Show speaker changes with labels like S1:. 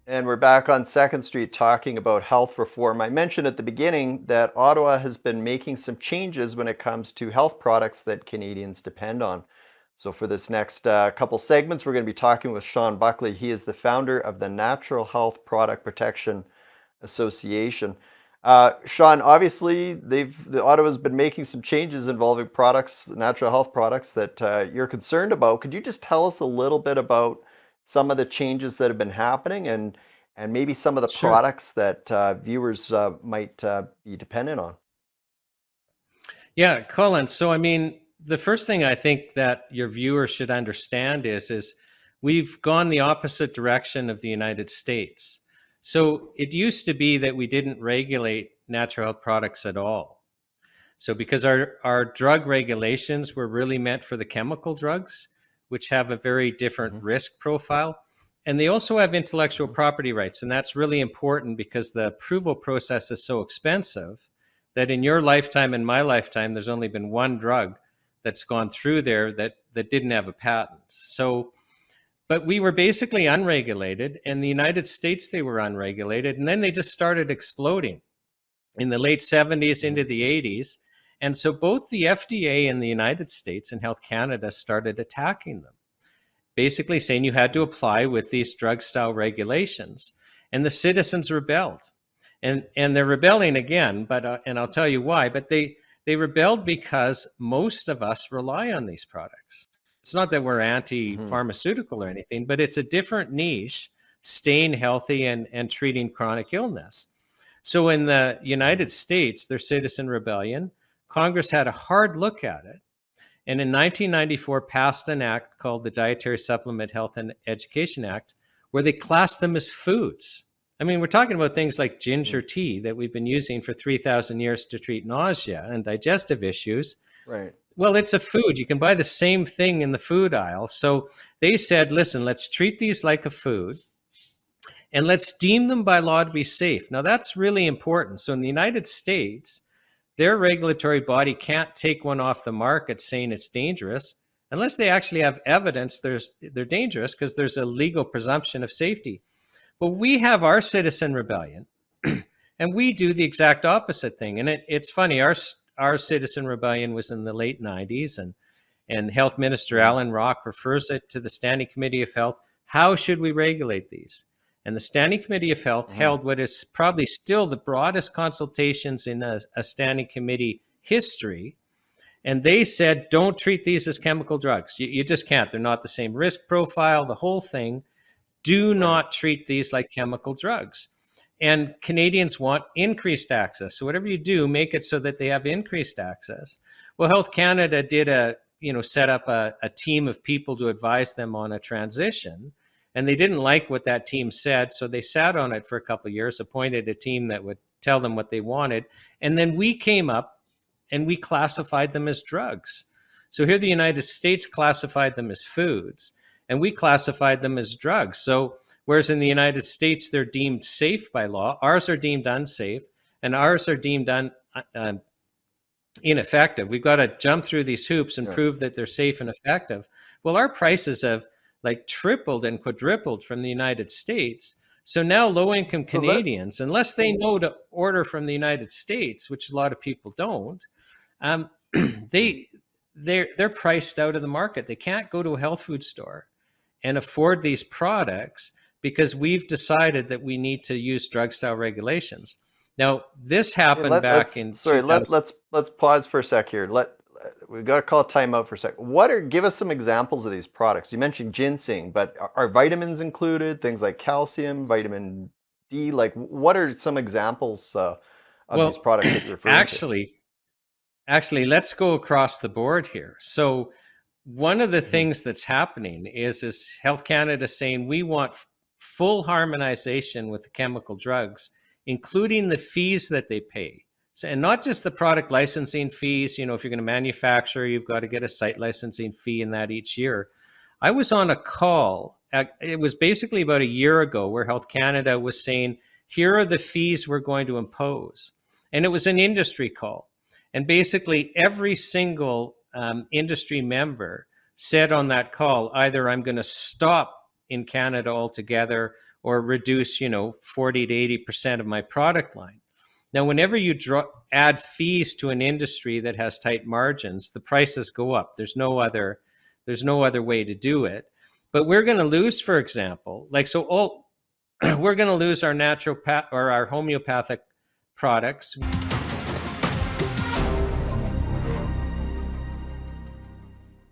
S1: And we're back on Second Street talking about health reform. I mentioned at the beginning that Ottawa has been making some changes when it comes to health products that Canadians depend on. So, for this next couple segments, we're going to be talking with Shawn Buckley. He is the founder of the Natural Health Product Protection Association. Shawn, obviously, the Ottawa's been making some changes involving products, natural health products that you're concerned about. Could you just tell us a little bit about some of the changes that have been happening and maybe some of the
S2: Sure.
S1: products that viewers might be dependent on?
S2: Yeah, Colin. So, I mean, the first thing I think that your viewers should understand is we've gone the opposite direction of the United States. So, it used to be that we didn't regulate natural health products at all. So, because our drug regulations were really meant for the chemical drugs, which have a very different
S1: Hmm.
S2: risk profile. And they also have intellectual
S1: Hmm.
S2: property rights. And that's really important because the approval process is so expensive that in your lifetime and my lifetime, there's only been one drug that's gone through there that didn't have a patent. So, but we were basically unregulated. In the United States, they were unregulated. And then they just started exploding in the late 70s
S1: Hmm.
S2: into the 80s. And so both the FDA in the United States and Health Canada started attacking them, basically saying you had to apply with these drug style regulations. And the citizens rebelled. And they're rebelling again, but and I'll tell you why, but they rebelled because most of us rely on these products. It's not that we're
S1: Hmm.
S2: anti-pharmaceutical or anything, but it's a different niche, staying healthy and treating chronic illness. So in the
S1: Hmm.
S2: United States, their citizen rebellion, Congress had a hard look at it. And in 1994 passed an act called the Dietary Supplement Health and Education Act, where they classed them as foods. I mean, we're talking about things like
S1: Hmm.
S2: ginger tea that we've been using for 3,000 years to treat nausea and digestive issues.
S1: Right.
S2: Well, it's a food. You can buy the same thing in the food aisle. So they said, listen, let's treat these like a food and let's deem them by law to be safe. Now, that's really important. So in the United States, their regulatory body can't take one off the market saying it's dangerous unless they actually have evidence they're dangerous because there's a legal presumption of safety. Well, we have our citizen rebellion, and we do the exact opposite thing. And it's funny, our citizen rebellion was in the late 90s, and Health Minister
S1: Hmm.
S2: Alan Rock refers it to the Standing Committee of Health. How should we regulate these? And the Standing Committee of Health
S1: Hmm.
S2: held what is probably still the broadest consultations in a standing committee history. And they said, don't treat these as chemical drugs. You just can't. They're not the same risk profile, the whole thing. Do
S1: Right.
S2: not treat these like chemical drugs. And Canadians want increased access. So whatever you do, make it so that they have increased access. Well, Health Canada did set up a team of people to advise them on a transition. And they didn't like what that team said. So they sat on it for a couple of years, appointed a team that would tell them what they wanted. And then we came up and we classified them as drugs. So here the United States classified them as foods and we classified them as drugs. So whereas in the United States they're deemed safe by law, ours are deemed unsafe, and ours are deemed ineffective. We've got to jump through these hoops and
S1: Yeah.
S2: prove that they're safe and effective. Well, our prices have like tripled and quadrupled from the United States. So now low income
S1: So let
S2: Canadians, unless they know to order from the United States, which a lot of people don't, um,
S1: Hmm.
S2: they they're priced out of the market. They can't go to a health food store and afford these products because we've decided that we need to use drug style regulations. Now, this
S1: Hey,
S2: happened
S1: let
S2: back
S1: let's
S2: in
S1: sorry,
S2: 2000.
S1: let's pause for a sec here. We got to call a timeout for a sec. Give us some examples of these products? You mentioned ginseng, but are vitamins included? Things like calcium, vitamin D. Like, what are some examples of these
S2: Well,
S1: products that you're referring to?
S2: actually, actually, let's go across the board here. So, one of the
S1: Hmm.
S2: things that's happening is Health Canada saying we want full harmonization with the chemical drugs, including the fees that they pay. So, and not just the product licensing fees. You know, if you're going to manufacture, you've got to get a site licensing fee in that each year. I was on a call. It was basically about a year ago where Health Canada was saying, here are the fees we're going to impose. And it was an industry call. And basically, every single industry member said on that call either I'm going to stop in Canada altogether or reduce, 40 to 80% of my product line. Now, whenever you add fees to an industry that has tight margins, the prices go up. There's no other way to do it. But we're going to lose, for example, we're going to lose our naturopath or our homeopathic products.